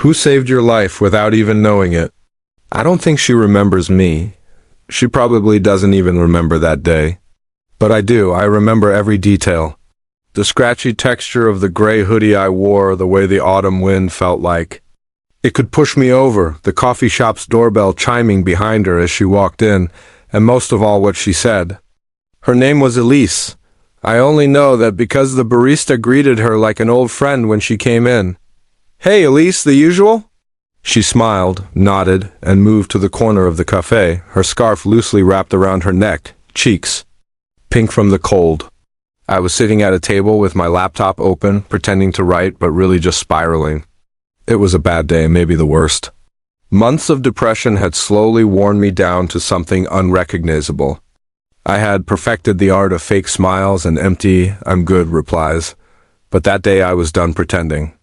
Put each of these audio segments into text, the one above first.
Who saved your life without even knowing it? I don't think she remembers me. She probably doesn't even remember that day. But I do. I remember every detail. The scratchy texture of the gray hoodie I wore, the way the autumn wind felt like it could push me over, the coffee shop's doorbell chiming behind her as she walked in, and most of all what she said. Her name was Elise. I only know that because the barista greeted her like an old friend when she came in. "Hey, Elise, the usual?" She smiled, nodded, and moved to the corner of the cafe, her scarf loosely wrapped around her neck, cheeks pink from the cold. I was sitting at a table with my laptop open, pretending to write, but really just spiraling. It was a bad day, maybe the worst. Months of depression had slowly worn me down to something unrecognizable. I had perfected the art of fake smiles and empty, "I'm good" replies, but that day I was done pretending.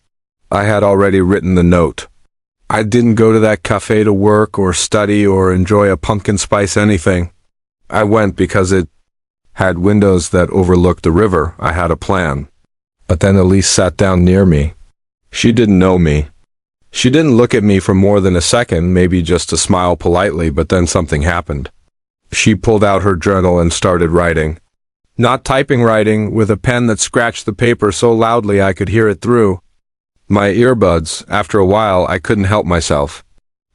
I had already written the note. I didn't go to that cafe to work or study or enjoy a pumpkin spice anything. I went because it had windows that overlooked the river. I had a plan. But then Elise sat down near me. She didn't know me. She didn't look at me for more than a second, maybe just to smile politely, but then something happened. She pulled out her journal and started writing. Not typing writing, with a pen that scratched the paper so loudly I could hear it through my earbuds. After a while, I couldn't help myself.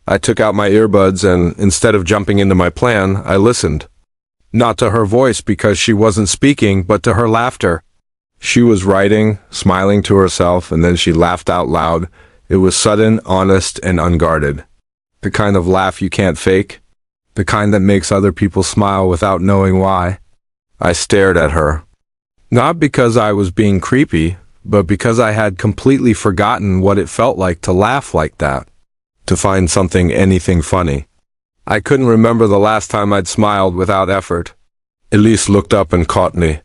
I took out my earbuds and, instead of jumping into my plan, I listened. Not to her voice because she wasn't speaking, but to her laughter. She was writing, smiling to herself, and then she laughed out loud. It was sudden, honest, and unguarded. The kind of laugh you can't fake. The kind that makes other people smile without knowing why. I stared at her. Not because I was being creepy, but because I had completely forgotten what it felt like to laugh like that. To find anything funny. I couldn't remember the last time I'd smiled without effort. Elise looked up and caught me.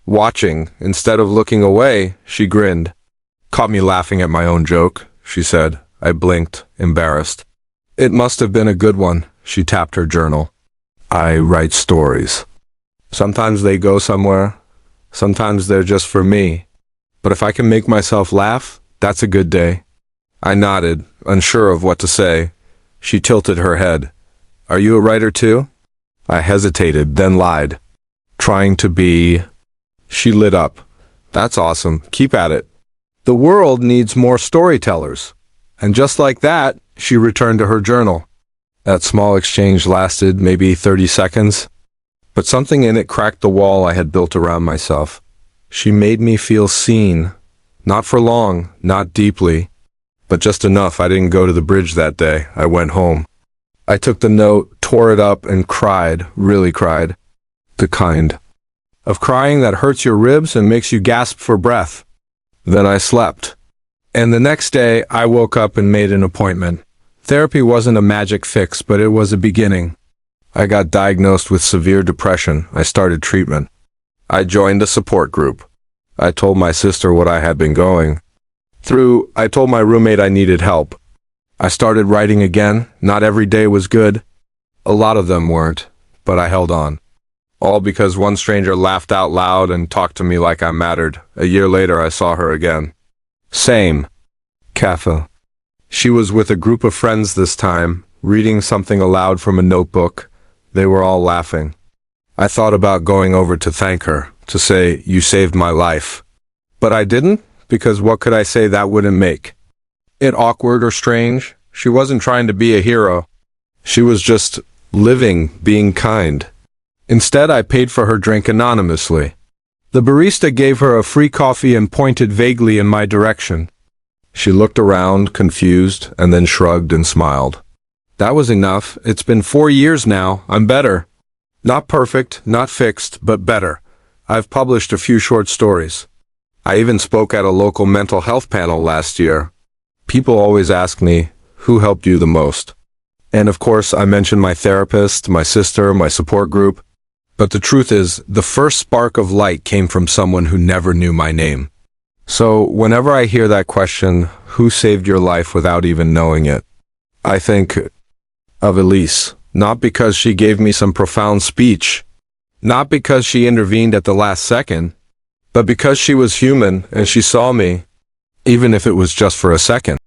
Watching, instead of looking away, she grinned. "Caught me laughing at my own joke," she said. I blinked, embarrassed. "It must have been a good one." She tapped her journal. "I write stories. Sometimes they go somewhere. Sometimes they're just for me. But if I can make myself laugh, that's a good day." I nodded, unsure of what to say. She tilted her head. "Are you a writer too?" I hesitated, then lied. "Trying to be." She lit up. "That's awesome. Keep at it. The world needs more storytellers." And just like that, she returned to her journal. That small exchange lasted maybe 30 seconds, but something in it cracked the wall I had built around myself. She made me feel seen. Not for long, not deeply, but just enough. I didn't go to the bridge that day. I went home. I took the note, tore it up, and cried, really cried. The kind of crying that hurts your ribs and makes you gasp for breath. Then I slept. And the next day, I woke up and made an appointment. Therapy wasn't a magic fix, but it was a beginning. I got diagnosed with severe depression. I started treatment. I joined a support group. I told my sister what I had been going through. I told my roommate I needed help. I started writing again. Not every day was good. A lot of them weren't, but I held on. All because one stranger laughed out loud and talked to me like I mattered. A year later, I saw her again. Same cafe. She was with a group of friends this time, reading something aloud from a notebook. They were all laughing. I thought about going over to thank her, to say, "You saved my life." But I didn't, because what could I say that wouldn't make it awkward or strange? She wasn't trying to be a hero. She was just living, being kind. Instead, I paid for her drink anonymously. The barista gave her a free coffee and pointed vaguely in my direction. She looked around, confused, and then shrugged and smiled. That was enough. It's been 4 years now. I'm better. Not perfect, not fixed, but better. I've published a few short stories. I even spoke at a local mental health panel last year. People always ask me, "Who helped you the most?" And of course, I mentioned my therapist, my sister, my support group. But the truth is, the first spark of light came from someone who never knew my name. So whenever I hear that question, who saved your life without even knowing it, I think of Elise. Not because she gave me some profound speech, not because she intervened at the last second, but because she was human and she saw me, even if it was just for a second.